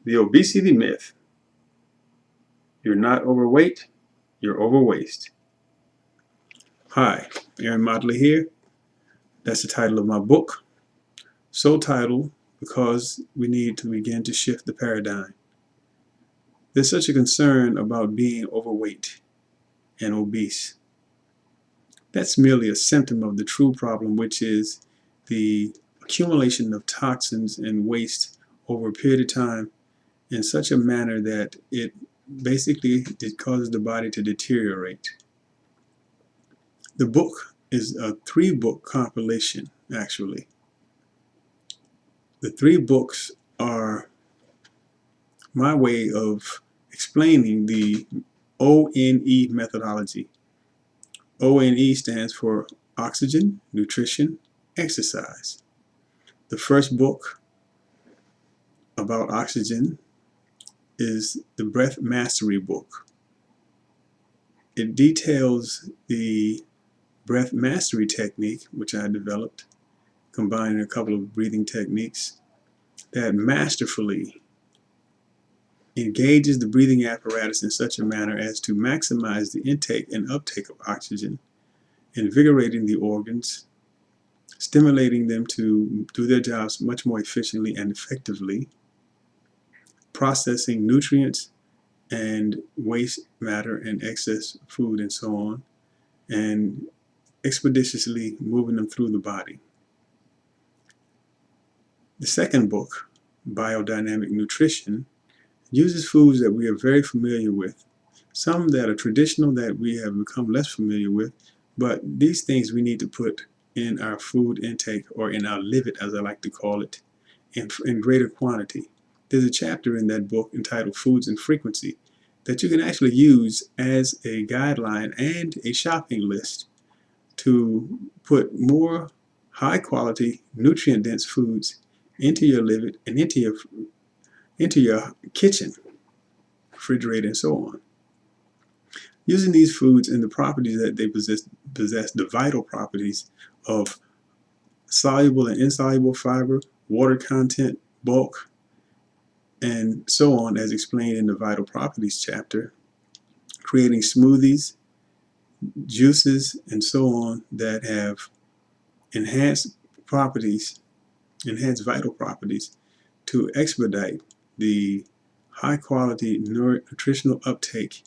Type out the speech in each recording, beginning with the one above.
The obesity myth. You're not overweight, you're overwaist. Hi, Aaron Motley here. That's the title of my book. So titled because we need to begin to shift the paradigm. There's such a concern about being overweight and obese. That's merely a symptom of the true problem, which is the accumulation of toxins and waste over a period of time in such a manner that it causes the body to deteriorate. The book is a 3-book compilation, actually. The 3 books are my way of explaining the ONE methodology. ONE stands for oxygen, nutrition, exercise. The first book about oxygen is the Breath Mastery book. It details the breath mastery technique, which I developed, combining a couple of breathing techniques that masterfully engages the breathing apparatus in such a manner as to maximize the intake and uptake of oxygen, invigorating the organs, stimulating them to do their jobs much more efficiently and effectively, processing nutrients and waste matter and excess food and so on, and expeditiously moving them through the body. The second book, Biodynamic Nutrition, uses foods that we are very familiar with, some that are traditional that we have become less familiar with, but these things we need to put in our food intake, or in our livet as I like to call it, in greater quantity. There's a chapter in that book entitled Foods and Frequency that you can actually use as a guideline and a shopping list to put more high quality, nutrient dense foods into your livet and into your kitchen, refrigerator, and so on. Using these foods and the properties that they possess, the vital properties of soluble and insoluble fiber, water content, bulk, and so on, as explained in the Vital Properties chapter, creating smoothies, juices, and so on that have enhanced properties, enhanced vital properties to expedite the high quality nutritional uptake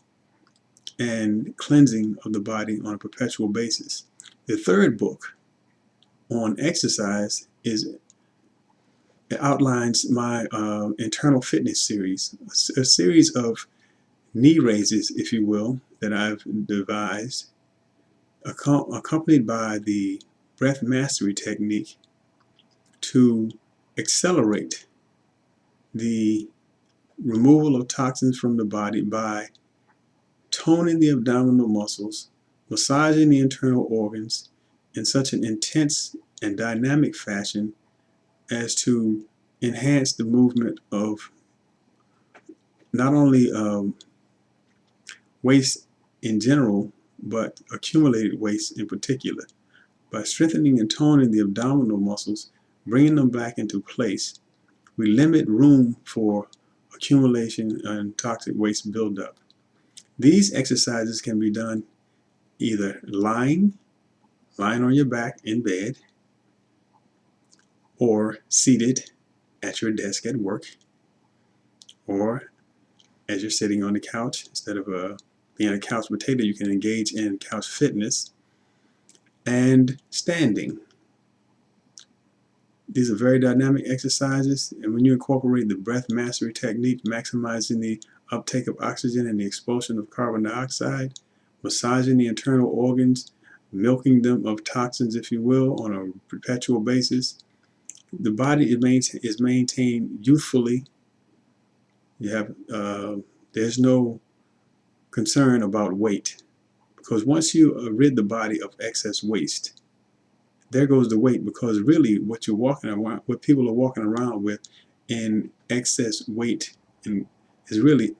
and cleansing of the body on a perpetual basis. The third book on exercise it outlines my internal fitness series, a series of knee raises, if you will, that I've devised, accompanied by the breath mastery technique to accelerate the removal of toxins from the body by toning the abdominal muscles, massaging the internal organs in such an intense and dynamic fashion as to enhance the movement of not only waste in general, but accumulated waste in particular. By strengthening and toning the abdominal muscles, bringing them back into place, we limit room for accumulation and toxic waste buildup. These exercises can be done either lying on your back in bed, or seated at your desk at work, or as you're sitting on the couch. Instead of being a couch potato, you can engage in couch fitness, and standing. These are very dynamic exercises, and when you incorporate the breath mastery technique, maximizing the uptake of oxygen and the expulsion of carbon dioxide, massaging the internal organs, milking them of toxins, if you will, on a perpetual basis, the body is maintained youthfully. You have there's no concern about weight, because once you rid the body of excess waste, there goes the weight, because really what people are walking around with in excess weight is really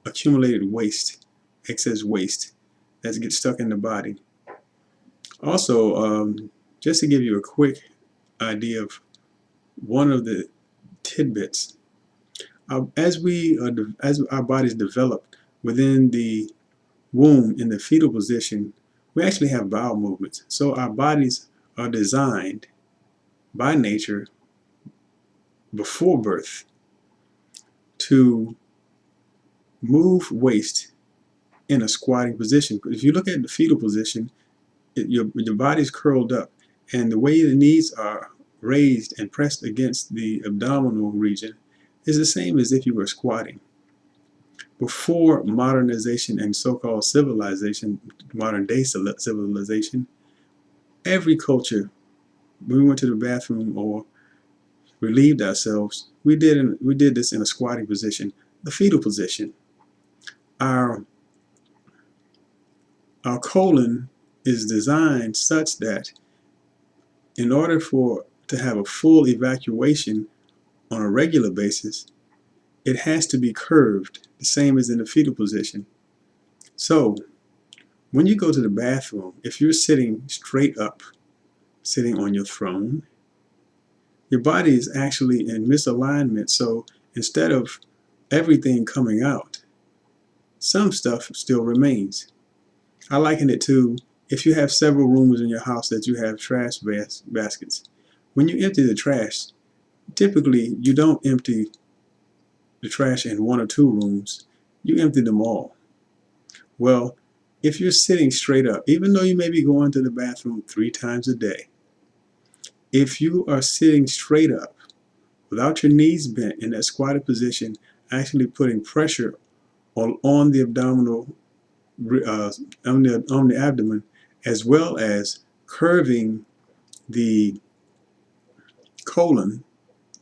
accumulated waste, excess waste that gets stuck in the body. Also, just to give you a quick idea of one of the tidbits, As our bodies develop within the womb in the fetal position, we actually have bowel movements. So our bodies are designed by nature before birth to move waste in a squatting position. If you look at the fetal position, your body's curled up, and the way the knees are raised and pressed against the abdominal region is the same as if you were squatting. Before modernization and so-called civilization, modern day civilization, every culture, when we went to the bathroom or relieved ourselves, we did this in a squatting position, the fetal position. Our colon is designed such that in order to have a full evacuation on a regular basis, it has to be curved, the same as in the fetal position. So when you go to the bathroom, if you're sitting straight up, sitting on your throne, your body is actually in misalignment. So instead of everything coming out, some stuff still remains. I liken it to if you have several rooms in your house that you have trash baskets. When you empty the trash, typically you don't empty the trash in one or two rooms, you empty them all. Well, if you're sitting straight up, even though you may be going to the bathroom 3 times a day, if you are sitting straight up without your knees bent in that squatted position, actually putting pressure on the abdominal, on the abdomen, as well as curving the colon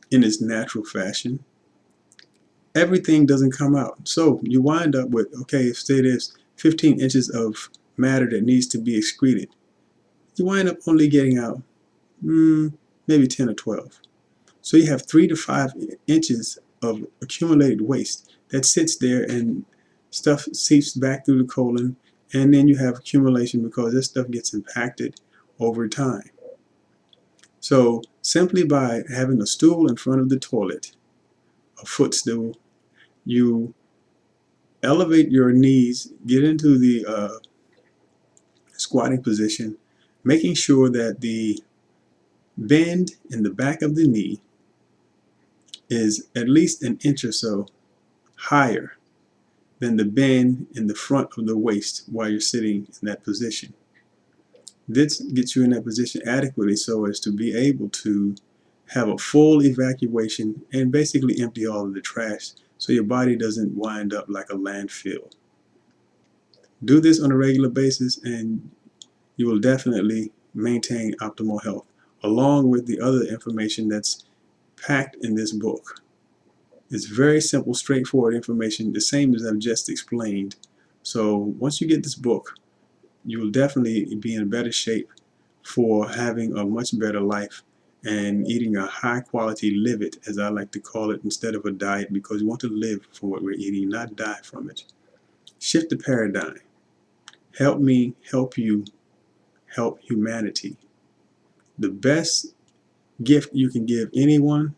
in its natural fashion, everything doesn't come out. So you wind up with, okay, say there's 15 inches of matter that needs to be excreted. You wind up only getting out maybe 10 or 12. So you have 3 to 5 inches of accumulated waste that sits there, and stuff seeps back through the colon, and then you have accumulation because this stuff gets impacted over time. So simply by having a stool in front of the toilet, a footstool, you elevate your knees, get into the squatting position, making sure that the bend in the back of the knee is at least an inch or so higher than the bend in the front of the waist while you're sitting in that position. This gets you in that position adequately so as to be able to have a full evacuation and basically empty all of the trash so your body doesn't wind up like a landfill. Do this on a regular basis and you will definitely maintain optimal health, along with the other information that's packed in this book. It's very simple, straightforward information, the same as I've just explained. So once you get this book, you will definitely be in better shape for having a much better life and eating a high quality live it, as I like to call it, instead of a diet, because we want to live from what we're eating, not die from it. Shift the paradigm. Help me, help you, help humanity. The best gift you can give anyone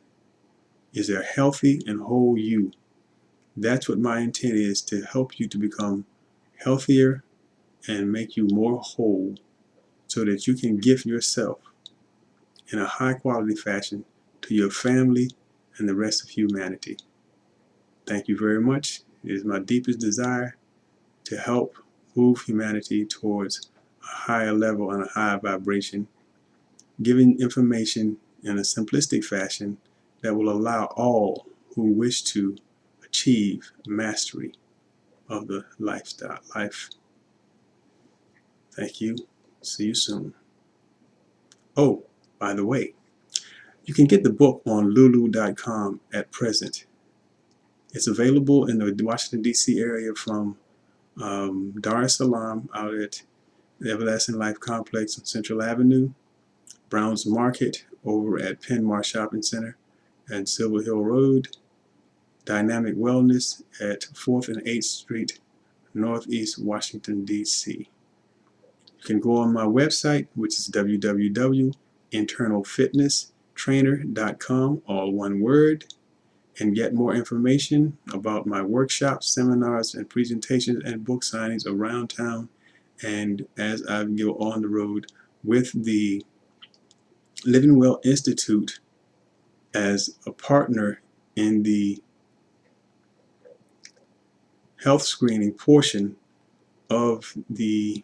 is a healthy and whole you. That's what my intent is, to help you to become healthier and make you more whole so that you can gift yourself in a high quality fashion to your family and the rest of humanity. Thank you very much. It is my deepest desire to help move humanity towards a higher level and a higher vibration, giving information in a simplistic fashion that will allow all who wish to achieve mastery of the lifestyle life. Thank you. See you soon. Oh, by the way, you can get the book on lulu.com at present. It's available in the Washington, D.C. area from Dar es Salaam out at the Everlasting Life Complex on Central Avenue, Brown's Market over at Penmar Shopping Center and Silver Hill Road, Dynamic Wellness at 4th and 8th Street, Northeast Washington, D.C. You can go on my website, which is www.internalfitnesstrainer.com, all one word, and get more information about my workshops, seminars, and presentations and book signings around town, and as I go on the road with the Living Well Institute as a partner in the health screening portion of the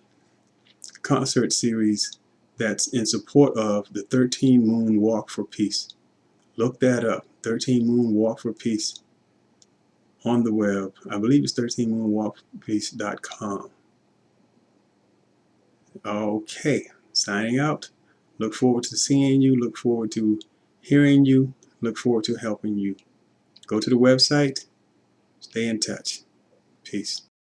concert series that's in support of the 13 Moon Walk for Peace. Look that up, 13 Moon Walk for Peace, on the web. I believe it's 13moonwalkforpeace.com. Okay, signing out. Look forward to seeing you. Look forward to hearing you. Look forward to helping you. Go to the website. Stay in touch. Peace.